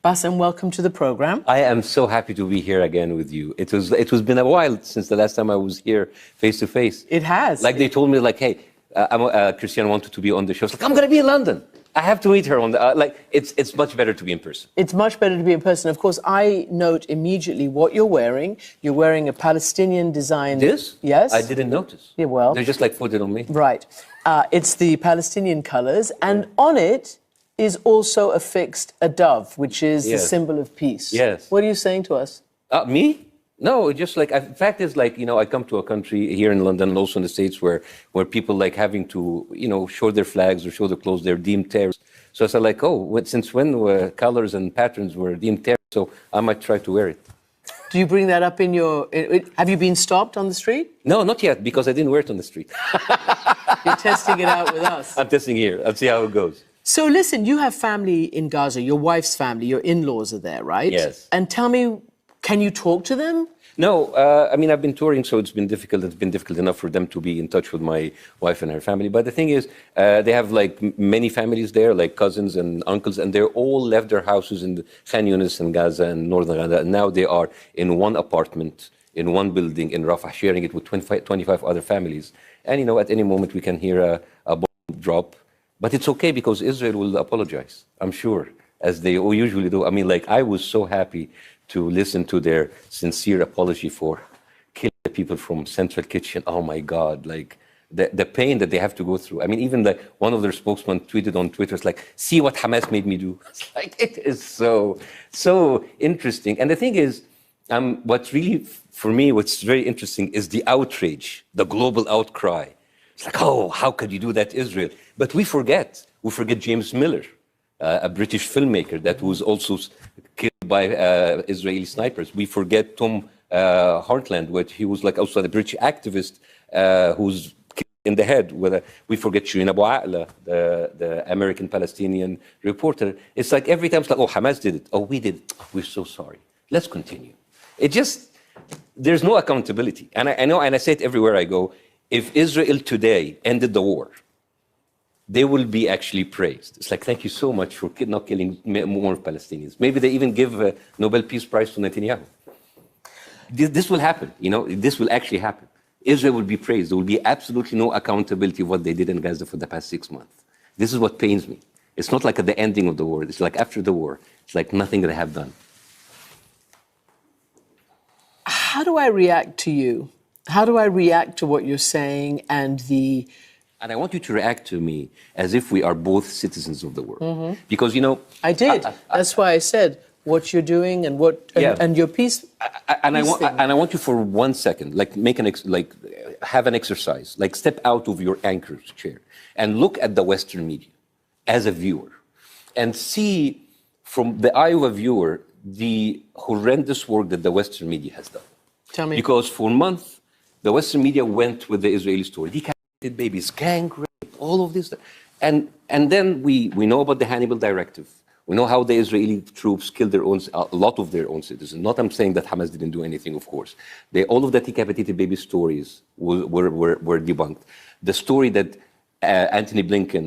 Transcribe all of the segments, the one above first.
Bاسم, welcome to the program. I am so happy to be here again with you. It was been a while since the last time I was here face to face. It has. Like they told me, like, hey, Christiane wanted to be on the show. It's like, I'm going to be in London. I have to meet her on the it's much better to be in person. It's much better to be in person. Of course, I note immediately what you're wearing. You're wearing a Palestinian design. This? Yes. I didn't notice. Yeah, well. They just like put it on me. Right. It's the Palestinian colors, and on it is also affixed a dove, which is the symbol of peace. Yes. What are you saying to us? Me? No, just like, in fact, it's like, I come to a country here in London and also in the States where people like having to, show their flags or show their clothes, they're deemed terrorists. So I said like, since when were colors and patterns were deemed terrorists? So I might try to wear it. Do you bring that up in your, have you been stopped on the street? No, not yet, because I didn't wear it on the street. You're testing it out with us. I'm testing here. I'll see how it goes. So listen, you have family in Gaza, your wife's family, your in-laws are there, right? Yes. And tell me, can you talk to them? No, I mean, I've been touring, so it's been difficult. It's been difficult enough for them to be in touch with my wife and her family. But the thing is, they have like many families there, like cousins and uncles, and they're all left their houses in Khan Yunis and Gaza and northern Gaza. And now they are in one apartment, in one building in Rafah, sharing it with 25 other families. And, at any moment we can hear a bomb drop. But it's okay because Israel will apologize, I'm sure, as they usually do. I mean, like, I was so happy to listen to their sincere apology for killing the people from Central Kitchen. Oh my God, like the pain that they have to go through. I mean, even like one of their spokesmen tweeted on Twitter, it's like, see what Hamas made me do. It's like, it is so interesting. And the thing is, what's really, for me, what's very interesting is the outrage, the global outcry. It's like, oh, how could you do that, Israel? But we forget James Miller, a British filmmaker that was also killed by Israeli snipers. We forget Tom Hartland, which he was like also a British activist who's killed in the head. We forget Shireen Abu Aqla, the American-Palestinian reporter. It's like every time it's like, oh, Hamas did it. Oh, we did it. Oh, we're so sorry. Let's continue. There's no accountability. And I know, and I say it everywhere I go, if Israel today ended the war, they will be actually praised. It's like, thank you so much for not killing more Palestinians. Maybe they even give a Nobel Peace Prize to Netanyahu. This will happen, this will actually happen. Israel will be praised. There will be absolutely no accountability of what they did in Gaza for the past 6 months. This is what pains me. It's not like at the ending of the war. It's like after the war. It's like nothing they have done. How do I react to you? How do I react to what you're saying and I want you to react to me as if we are both citizens of the world. Mm-hmm. Because, I did. That's why I said what you're doing and and your peace. And I want you for 1 second, like have an exercise, like step out of your anchor chair and look at the Western media as a viewer and see from the eye of a viewer the horrendous work that the Western media has done. Tell me. Because for months, the Western media went with the Israeli story. Decapitated babies, gang rape, all of this. And then we know about the Hannibal Directive. We know how the Israeli troops killed a lot of their own citizens. Not I'm saying that Hamas didn't do anything, of course. All of the decapitated baby stories were debunked. The story that Antony Blinken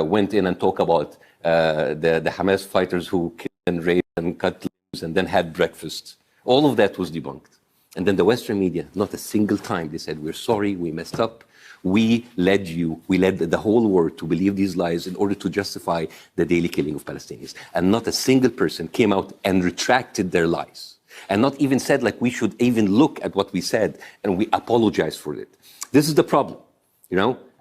went in and talked about the Hamas fighters who killed and raped and cut limbs and then had breakfast, all of that was debunked. And then the Western media, not a single time, they said, we're sorry, we messed up. We led the whole world to believe these lies in order to justify the daily killing of Palestinians. And not a single person came out and retracted their lies. And not even said, like, we should even look at what we said and we apologize for it. This is the problem,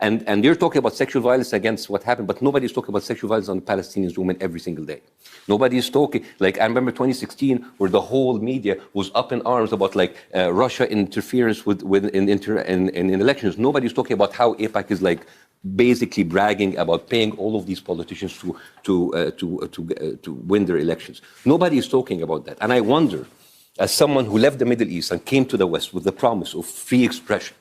And you're talking about sexual violence against what happened, but nobody's talking about sexual violence on Palestinian women every single day. Nobody is talking, like I remember 2016, where the whole media was up in arms about Russia interference in elections. Nobody's talking about how AIPAC is basically bragging about paying all of these politicians to win their elections. Nobody is talking about that. And I wonder, as someone who left the Middle East and came to the West with the promise of free expression,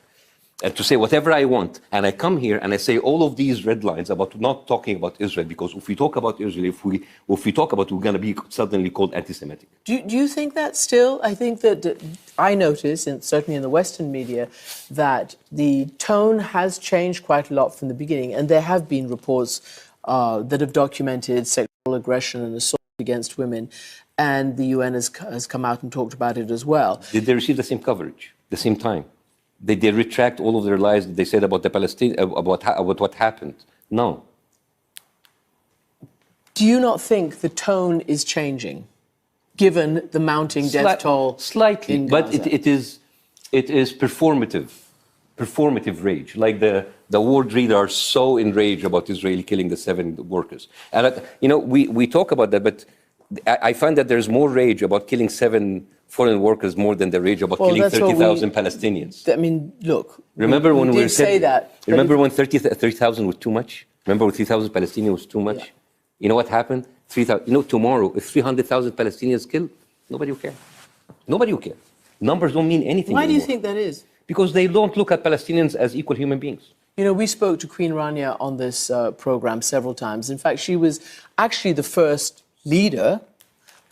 and to say whatever I want, and I come here and I say all of these red lines about not talking about Israel, because if we talk about Israel, if we talk about it, we're going to be suddenly called anti-Semitic. Do you think that still? I think that I notice, and certainly in the Western media, that the tone has changed quite a lot from the beginning, and there have been reports that have documented sexual aggression and assault against women, and the UN has come out and talked about it as well. Did they receive the same coverage, the same time? Did they retract all of their lies that they said about the Palestinians, about what happened? No. Do you not think the tone is changing, given the mounting death toll? Slightly, in but Gaza? it is performative rage. Like the world leaders are so enraged about Israel killing the 7 workers. And, we talk about that, but I find that there's more rage about killing 7 foreign workers more than the rage about killing 30,000 Palestinians. I mean, look. Remember when we did say that? Remember when 30,000 was too much? Remember when 3,000 Palestinians was too much? Yeah. You know what happened? 3,000. Tomorrow, if 300,000 Palestinians killed, nobody will care. Nobody will care. Numbers don't mean anything Why anymore. do you think that is? Because they don't look at Palestinians as equal human beings. We spoke to Queen Rania on this program several times. In fact, she was actually the first leader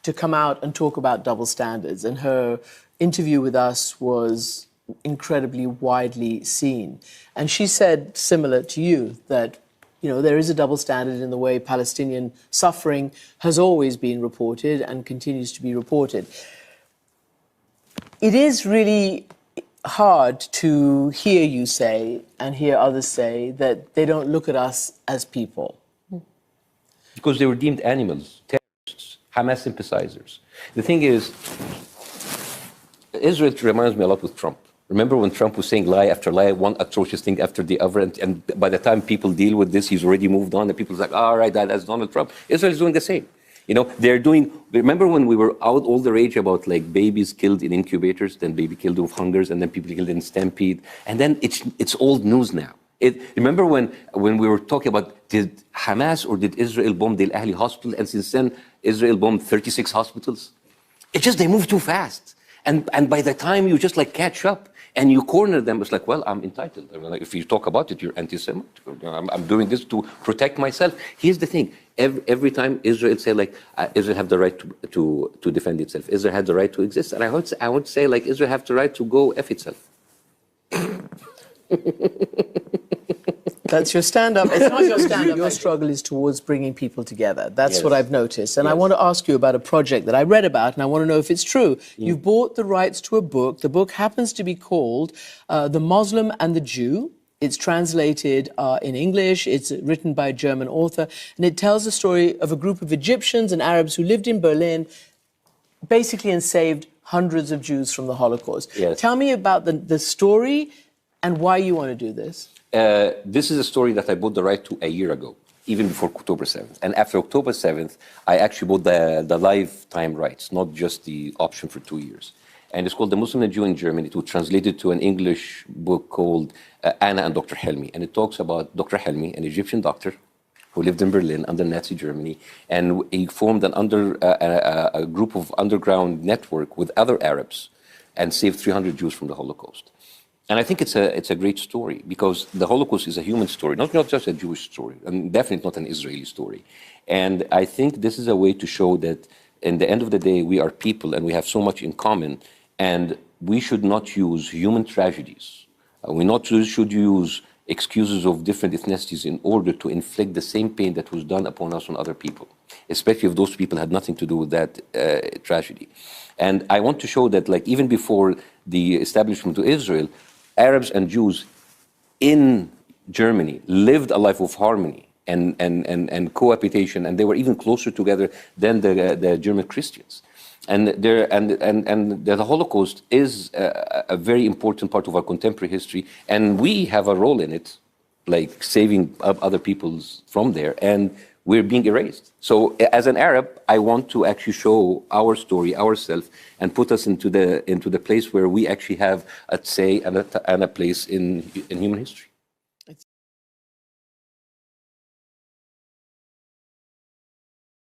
to come out and talk about double standards. And her interview with us was incredibly widely seen. And she said, similar to you, that there is a double standard in the way Palestinian suffering has always been reported and continues to be reported. It is really hard to hear you say and hear others say that they don't look at us as people. Because they were deemed animals, terrorists, Hamas sympathizers. The thing is, Israel reminds me a lot with Trump. Remember when Trump was saying lie after lie, one atrocious thing after the other, and by the time people deal with this, he's already moved on, and people are like, all right, that's Donald Trump. Israel is doing the same. They're doing, remember when we were out all the rage about like babies killed in incubators, then baby killed of hungers, and then people killed in stampede, and then it's old news now. Remember when we were talking about, did Hamas or did Israel bomb the Al Ahli hospital, and since then, Israel bombed 36 hospitals? It's just they move too fast. And by the time you just like catch up and you corner them, it's like, well, I'm entitled. I mean, like, if you talk about it, you're anti-Semitic. I'm doing this to protect myself. Here's the thing. Every time Israel say like, Israel have the right to defend itself. Israel had the right to exist. And I would say like, Israel have the right to go F itself. That's your stand-up. It's not your stand-up. Your struggle is towards bringing people together. That's what I've noticed. And I want to ask you about a project that I read about, and I want to know if it's true. You've bought the rights to a book. The book happens to be called The Muslim and the Jew. It's translated in English. It's written by a German author. And it tells the story of a group of Egyptians and Arabs who lived in Berlin, basically, and saved hundreds of Jews from the Holocaust. Yes. Tell me about the story and why you want to do this. This is a story that I bought the right to a year ago, even before October 7th. And after October 7th, I actually bought the lifetime rights, not just the option for 2 years. And it's called The Muslim and Jew in Germany. It was translated to an English book called Anna and Dr. Helmi. And it talks about Dr. Helmi, an Egyptian doctor who lived in Berlin under Nazi Germany. And he formed a group of underground network with other Arabs and saved 300 Jews from the Holocaust. And I think it's a great story because the Holocaust is a human story, not just a Jewish story, and definitely not an Israeli story. And I think this is a way to show that in the end of the day, we are people and we have so much in common, and we should not use human tragedies. We should use excuses of different ethnicities in order to inflict the same pain that was done upon us on other people, especially if those people had nothing to do with that tragedy. And I want to show that, like, even before the establishment of Israel, Arabs and Jews in Germany lived a life of harmony and cohabitation, and they were even closer together than the German Christians. And the Holocaust is a very important part of our contemporary history, and we have a role in it, like saving other peoples from there, and we're being erased. So as an Arab, I want to actually show our story, ourselves, and put us into the place where we actually have a say and a place in human history.